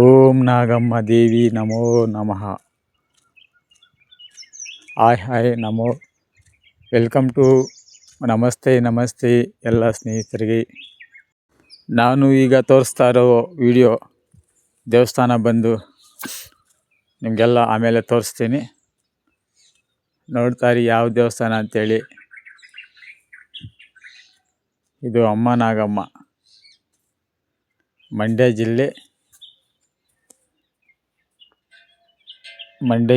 ಓಂ ನಾಗಮ್ಮ ದೇವಿ ನಮೋ ನಮಃ. Hi Namo. Welcome to ನಮಸ್ತೆ ಎಲ್ಲ ಸ್ನೇಹಿತರಿಗೆ. ನಾನು ಈಗ ತೋರಿಸ್ತಾ ಇರೋ ವಿಡಿಯೋ ದೇವಸ್ಥಾನ ಬಂದು ನಿಮಗೆಲ್ಲ ಆಮೇಲೆ ತೋರಿಸ್ತೀನಿ. ನೋಡ್ತಾರಿ ಯಾವ ದೇವಸ್ಥಾನ ಅಂತೇಳಿ. ಇದು ಅಮ್ಮ ನಾಗಮ್ಮ, ಮಂಡ್ಯ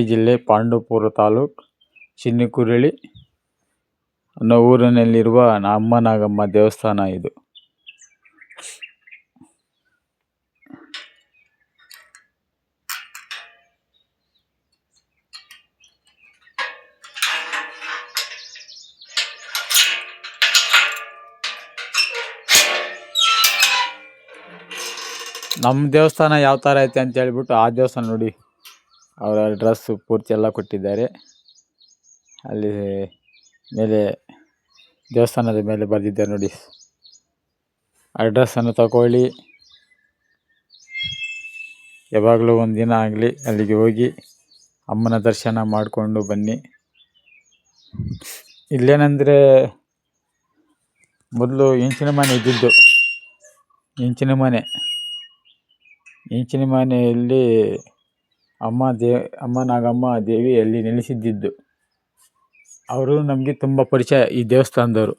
ಜಿಲ್ಲೆ ಪಾಂಡವಪುರ ತಾಲೂಕು ಚಿನ್ನಕುರಳಿ ಅನ್ನೋ ಊರಿನಲ್ಲಿರುವ ಅಮ್ಮ ನಾಗಮ್ಮ ದೇವಸ್ಥಾನ ಇದು. ನಮ್ಮ ದೇವಸ್ಥಾನ ಯಾವ ಥರ ಐತೆ ಅಂತ ಹೇಳ್ಬಿಟ್ಟು ಆ ದೇವಸ್ಥಾನ ನೋಡಿ. ಅವರ ಡ್ರೆಸ್ ಪೂರ್ತಿ ಎಲ್ಲ ಕೊಟ್ಟಿದ್ದಾರೆ. ಅಲ್ಲಿ ಮೇಲೆ ದೇವಸ್ಥಾನದ ಮೇಲೆ ಬರೆದಿದ್ದಾರೆ ನೋಡಿ, ಅಡ್ರೆಸ್ಸನ್ನು ತಗೊಳ್ಳಿ. ಯಾವಾಗಲೂ ಒಂದು ದಿನ ಆಗಲಿ ಅಲ್ಲಿಗೆ ಹೋಗಿ ಅಮ್ಮನ ದರ್ಶನ ಮಾಡಿಕೊಂಡು ಬನ್ನಿ. ಇಲ್ಲೇನಂದರೆ ಮೊದಲು ಹೆಂಚಿನ ಮನೆ ಇದ್ದಿದ್ದು. ಹೆಂಚಿನ ಮನೆಯಲ್ಲಿ ಅಮ್ಮ ನಾಗಮ್ಮ ದೇವಿ ಅಲ್ಲಿ ನೆಲೆಸಿದ್ದಿದ್ದು. ಅವರು ನಮಗೆ ತುಂಬ ಪರಿಚಯ, ಈ ದೇವಸ್ಥಾನದವರು.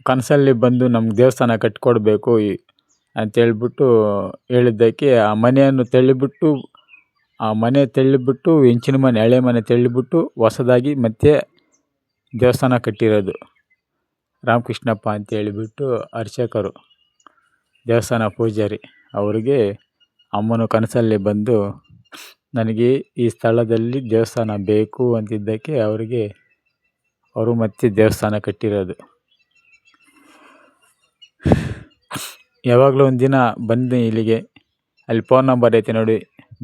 ಕನಸಲ್ಲಿ ಬಂದು ನಮ್ಗೆ ದೇವಸ್ಥಾನ ಕಟ್ಕೊಡ್ಬೇಕು ಅಂತೇಳ್ಬಿಟ್ಟು ಹೇಳಿದ್ದಕ್ಕೆ ಆ ಮನೆಯನ್ನು ತಳ್ಳಿಬಿಟ್ಟು ಹೆಂಚಿನ ಮನೆ, ಹಳೆ ಮನೆ ತಳ್ಳಿಬಿಟ್ಟು ಹೊಸದಾಗಿ ಮತ್ತೆ ದೇವಸ್ಥಾನ ಕಟ್ಟಿರೋದು. ರಾಮಕೃಷ್ಣಪ್ಪ ಅಂತ ಹೇಳಿಬಿಟ್ಟು ಅರ್ಚಕರು, ದೇವಸ್ಥಾನ ಪೂಜಾರಿ. ಅವರಿಗೆ ಅಮ್ಮನು ಕನಸಲ್ಲಿ ಬಂದು ನನಗೆ ಈ ಸ್ಥಳದಲ್ಲಿ ದೇವಸ್ಥಾನ ಬೇಕು ಅಂತಿದ್ದಕ್ಕೆ ಅವರು ಮತ್ತೆ ದೇವಸ್ಥಾನ ಕಟ್ಟಿರೋದು. ಯಾವಾಗಲೂ ಒಂದು ದಿನ ಬಂದು ಇಲ್ಲಿಗೆ, ಅಲ್ಲಿ ಫೋನ್ ನಂಬರ್ ಐತೆ ನೋಡಿ,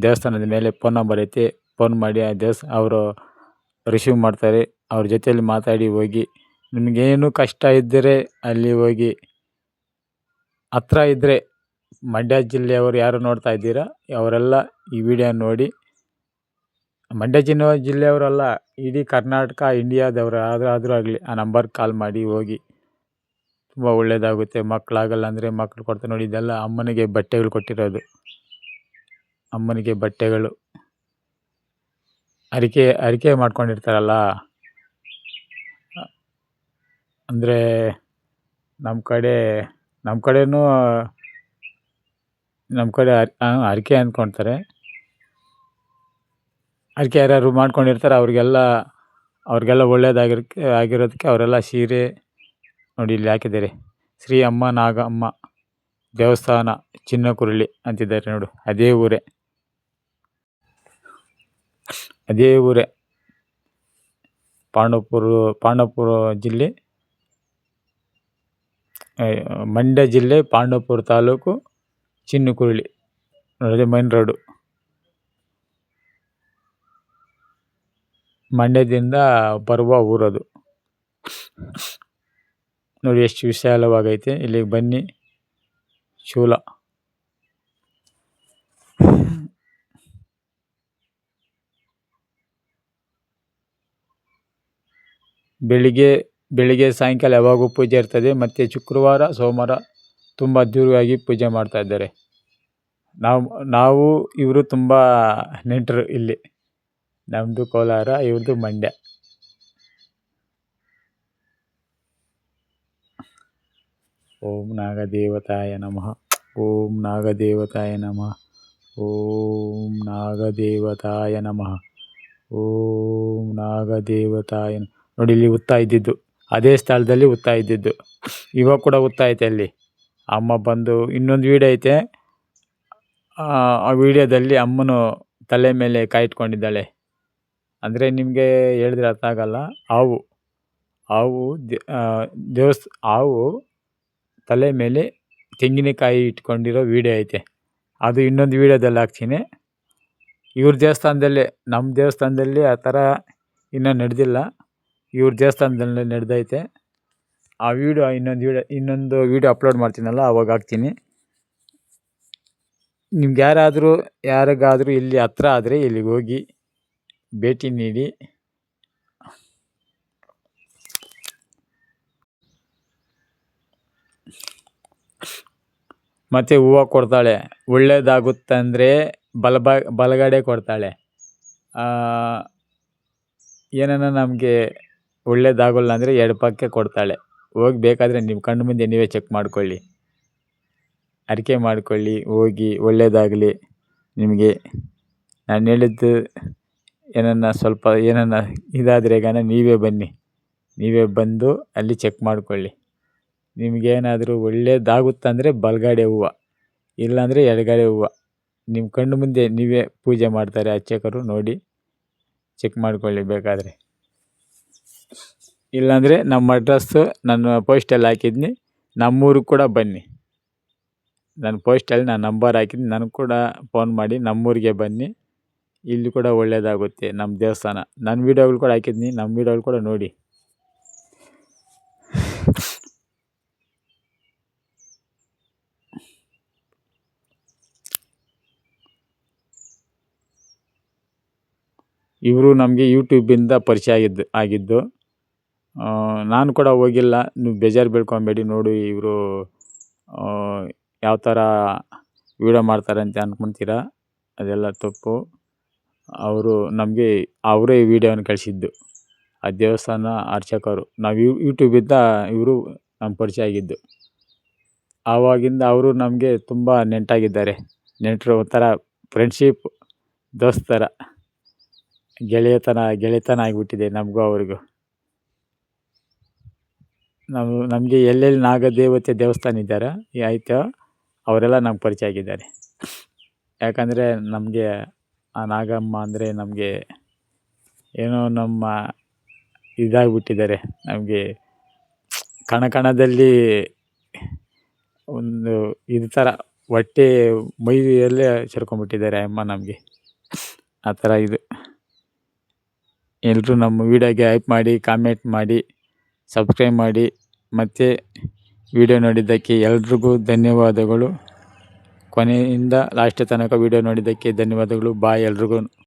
ದೇವಸ್ಥಾನದ ಮೇಲೆ ಫೋನ್ ನಂಬರ್ ಐತೆ. ಫೋನ್ ಮಾಡಿ ಅವರು ರಿಸೀವ್ ಮಾಡ್ತಾರೆ. ಅವ್ರ ಜೊತೆಯಲ್ಲಿ ಮಾತಾಡಿ ಹೋಗಿ. ನಿಮಗೇನು ಕಷ್ಟ ಇದ್ದರೆ ಅಲ್ಲಿ ಹೋಗಿ. ಹತ್ರ ಇದ್ದರೆ ಮಂಡ್ಯ ಜಿಲ್ಲೆಯವರು ಯಾರು ನೋಡ್ತಾ ಇದ್ದೀರಾ ಅವರೆಲ್ಲ ಈ ವಿಡಿಯೋ ನೋಡಿ. ಮಂಡ್ಯ ಜಿಲ್ಲೆಯವರಲ್ಲ, ಇಡೀ ಕರ್ನಾಟಕ ಇಂಡಿಯಾದವರು ಆದರೂ ಆಗಲಿ ಆ ನಂಬರ್ಗೆ ಕಾಲ್ ಮಾಡಿ ಹೋಗಿ. ತುಂಬ ಒಳ್ಳೆಯದಾಗುತ್ತೆ. ಮಕ್ಕಳಾಗಲ್ಲ ಅಂದರೆ ಮಕ್ಕಳು ಕೊಡ್ತಾರೆ ನೋಡಿ. ಇದೆಲ್ಲ ಅಮ್ಮನಿಗೆ ಬಟ್ಟೆಗಳು ಕೊಟ್ಟಿರೋದು. ಅಮ್ಮನಿಗೆ ಬಟ್ಟೆಗಳು ಅರಿಕೆ ಮಾಡ್ಕೊಂಡಿರ್ತಾರಲ್ಲ, ಅಂದರೆ ನಮ್ಮ ಕಡೆನೂ ಅರಿಕೆ ಅಂದ್ಕೊಳ್ತಾರೆ. ಅರಿಕೆ ಯಾರ್ಯಾರು ಮಾಡ್ಕೊಂಡಿರ್ತಾರೆ ಅವ್ರಿಗೆಲ್ಲ ಆಗಿರೋದಕ್ಕೆ ಅವರೆಲ್ಲ ಸೀರೆ ನೋಡಿ ಇಲ್ಲಿ ಹಾಕಿದ್ದಾರೆ. ಶ್ರೀ ಅಮ್ಮ ನಾಗಮ್ಮ ದೇವಸ್ಥಾನ ಚಿನ್ನಕುರಳಿ ಅಂತಿದ್ದಾರೆ ನೋಡು. ಅದೇ ಊರೇ ಪಾಂಡವಪುರ ಜಿಲ್ಲೆ, ಮಂಡ್ಯ ಜಿಲ್ಲೆ, ಪಾಂಡವಪುರ ತಾಲೂಕು, ಚಿನ್ನಕುರಳಿ ನೋಡಿ. Main road. ಮಂಡ್ಯದಿಂದ ಬರುವ ಊರದು ನೋಡಿ. ಎಷ್ಟು ವಿಶಾಲವಾಗೈತೆ. ಇಲ್ಲಿಗೆ ಬನ್ನಿ. ಶೂಲ ಬೆಳಿಗ್ಗೆ ಸಾಯಂಕಾಲ ಯಾವಾಗೂ ಪೂಜೆ ಇರ್ತದೆ. ಮತ್ತು ಶುಕ್ರವಾರ ಸೋಮವಾರ ತುಂಬ ಅದ್ಧೂರಿಯಾಗಿ ಪೂಜೆ ಮಾಡ್ತಾ ಇದ್ದಾರೆ. ನಾವು ಇವರು ತುಂಬ ನೆಂಟರು ಇಲ್ಲಿ. ನಮ್ಮದು ಕೋಲಾರ, ಇವ್ರದ್ದು ಮಂಡ್ಯ. ಓಂ ನಾಗದೇವತಾಯ ನಮಃ. ಓಂ ನಾಗದೇವತಾಯ ನಮಃ. ಓಂ ನಾಗದೇವತಾಯ ನಮಃ. ಓಂ ನಾಗದೇವತಾಯ ನೋಡಿ. ಇಲ್ಲಿ ಹುತ್ತಾ ಇದ್ದಿದ್ದು, ಅದೇ ಸ್ಥಳದಲ್ಲಿ ಹುತ್ತಾ ಇದ್ದಿದ್ದು. ಇವಾಗ ಕೂಡ ಹುತ್ತಾ ಐತೆ ಅಲ್ಲಿ. ಅಮ್ಮ ಬಂದು ಇನ್ನೊಂದು ವೀಡಿಯೋ ಐತೆ. ಆ ವಿಡಿಯೋದಲ್ಲಿ ಅಮ್ಮನು ತಲೆ ಮೇಲೆ ಕಾಯಿ ಇಟ್ಕೊಂಡಿದ್ದಾಳೆ. ಅಂದರೆ ನಿಮಗೆ ಹೇಳಿದ್ರೆ ಅರ್ಥ ಆಗಲ್ಲ. ಹಾವು ತಲೆ ಮೇಲೆ ತೆಂಗಿನಕಾಯಿ ಇಟ್ಕೊಂಡಿರೋ ವೀಡಿಯೋ ಐತೆ. ಅದು ಇನ್ನೊಂದು ವೀಡಿಯೋದಲ್ಲಿ ಹಾಕ್ತೀನಿ. ಇವ್ರ ದೇವಸ್ಥಾನದಲ್ಲೇ, ನಮ್ಮ ದೇವಸ್ಥಾನದಲ್ಲಿ ಆ ಥರ ಇನ್ನೂ ನಡೆದಿಲ್ಲ. ಇವ್ರ ದೇವಸ್ಥಾನದಲ್ಲಿ ನಡೆದೈತೆ. ಆ ವಿಡಿಯೋ ಇನ್ನೊಂದು ವಿಡಿಯೋ ಅಪ್ಲೋಡ್ ಮಾಡ್ತೀನಲ್ಲ ಅವಾಗ ಹಾಕ್ತೀನಿ. ನಿಮ್ಗೆ ಯಾರಿಗಾದರೂ ಇಲ್ಲಿ ಹತ್ರ ಆದರೆ ಇಲ್ಲಿಗೆ ಹೋಗಿ ಭೇಟಿ ನೀಡಿ. ಮತ್ತು ಹೂವು ಕೊಡ್ತಾಳೆ. ಒಳ್ಳೆಯದಾಗುತ್ತಂದರೆ ಬಲಗಡೆ ಕೊಡ್ತಾಳೆ. ಏನನ್ನ ನಮಗೆ ಒಳ್ಳೇದಾಗಲ್ಲ ಅಂದರೆ ಎಡಪಕ್ಕೆ ಕೊಡ್ತಾಳೆ. ಹೋಗಿ ಬೇಕಾದರೆ ನಿಮ್ಮ ಕಣ್ಣು ಮುಂದೆ ನೀವೇ ಚೆಕ್ ಮಾಡ್ಕೊಳ್ಳಿ, ಅರಿಕೆ ಮಾಡ್ಕೊಳ್ಳಿ. ಹೋಗಿ ಒಳ್ಳೆಯದಾಗಲಿ ನಿಮಗೆ. ನಾನು ಹೇಳಿದ್ದು ಸ್ವಲ್ಪ ಇದಾದರೆ ನೀವೇ ಬನ್ನಿ, ನೀವೇ ಬಂದು ಅಲ್ಲಿ ಚೆಕ್ ಮಾಡ್ಕೊಳ್ಳಿ. ನಿಮಗೇನಾದರೂ ಒಳ್ಳೇದಾಗುತ್ತಂದರೆ ಬಲಗಡೆ ಹೂವು, ಇಲ್ಲಾಂದರೆ ಎಡಗಡೆ ಹೂವು. ನಿಮ್ಮ ಕಣ್ಣು ಮುಂದೆ ನೀವೇ ಪೂಜೆ ಮಾಡ್ತಾರೆ ಅರ್ಚಕರು, ನೋಡಿ ಚೆಕ್ ಮಾಡ್ಕೊಳ್ಳಿ ಬೇಕಾದರೆ. ಇಲ್ಲಾಂದರೆ ನಮ್ಮ ಅಡ್ರೆಸ್ಸು ನಾನು ಪೋಸ್ಟಲ್ಲಿ ಹಾಕಿದ್ನಿ, ನಮ್ಮೂರಿಗೆ ಕೂಡ ಬನ್ನಿ. ನಾನು ಪೋಸ್ಟಲ್ಲಿ ನಂಬರ್ ಹಾಕಿದ್ನಿ, ನನಗೆ ಕೂಡ ಫೋನ್ ಮಾಡಿ ನಮ್ಮೂರಿಗೆ ಬನ್ನಿ. ಇಲ್ಲಿ ಕೂಡ ಒಳ್ಳೆಯದಾಗುತ್ತೆ ನಮ್ಮ ದೇವಸ್ಥಾನ. ನನ್ನ ವೀಡಿಯೋಗಳು ಕೂಡ ಹಾಕಿದ್ನಿ, ನಮ್ಮ ವೀಡಿಯೋಗಳು ಕೂಡ ನೋಡಿ. ಇವರು ನಮಗೆ ಯೂಟ್ಯೂಬಿಂದ ಪರಿಚಯ ಆಗಿದ್ದು. ನಾನು ಕೂಡ ಹೋಗಿಲ್ಲ, ನೀವು ಬೇಜಾರು ಬೀಳ್ಕೊಬೇಡಿ. ನೋಡಿ ಇವರು ಯಾವ ಥರ ವೀಡಿಯೋ ಮಾಡ್ತಾರೆ ಅಂತ ಅಂದ್ಕೊಳ್ತೀರಾ, ಅದೆಲ್ಲ ತಪ್ಪು. ಅವರೇ ಈ ವಿಡಿಯೋನ ಕಳಿಸಿದ್ದು, ಆ ದೇವಸ್ಥಾನ ಅರ್ಚಕರು. ನಾವು ಯೂಟ್ಯೂಬಿಂದ ಇವರು ನಮ್ಮ ಪರಿಚಯ ಆಗಿದ್ದು. ಆವಾಗಿಂದ ಅವರು ನಮಗೆ ತುಂಬ ನೆಂಟಾಗಿದ್ದಾರೆ. ನೆಂಟರು, ಒಂಥರ ಫ್ರೆಂಡ್ಶಿಪ್, ದೋಸ್ತರ ಗೆಳೆತನ ಆಗಿಬಿಟ್ಟಿದೆ ನಮಗೂ ಅವ್ರಿಗೂ. ನಮಗೆ ಎಲ್ಲೆಲ್ಲಿ ನಾಗದೇವತೆ ದೇವಸ್ಥಾನ ಇದ್ದಾರೆ ಆಯಿತು, ಅವರೆಲ್ಲ ನಮ್ಗೆ ಪರಿಚಯ ಆಗಿದ್ದಾರೆ. ಯಾಕಂದರೆ ನಮಗೆ ಆ ನಾಗಮ್ಮ ಅಂದರೆ ನಮಗೆ ಏನೋ ನಮ್ಮ ಇದಾಗಿಬಿಟ್ಟಿದ್ದಾರೆ. ನಮಗೆ ಕಣದಲ್ಲಿ ಒಂದು ಇದು ಥರ ಹೊಟ್ಟೆ ಮೈಯಲ್ಲೇ ಸೇರ್ಕೊಂಡ್ಬಿಟ್ಟಿದ್ದಾರೆ ಅಮ್ಮ ನಮಗೆ, ಆ ಥರ ಇದು. ಎಲ್ಲರೂ ನಮ್ಮ ವೀಡಿಯೋಗೆ ಹೈಪ್ ಮಾಡಿ, ಕಾಮೆಂಟ್ ಮಾಡಿ, ಸಬ್ಸ್ಕ್ರೈಬ್ ಮಾಡಿ. ಮತ್ತು ವಿಡಿಯೋ ನೋಡಿದ್ದಕ್ಕೆ ಎಲ್ರಿಗೂ ಧನ್ಯವಾದಗಳು. ಕೊನೆಯಿಂದ ಲಾಸ್ಟ್ ತನಕ ವಿಡಿಯೋ ನೋಡಿದ್ದಕ್ಕೆ ಧನ್ಯವಾದಗಳು. ಬಾಯ್ ಎಲ್ರಿಗೂ.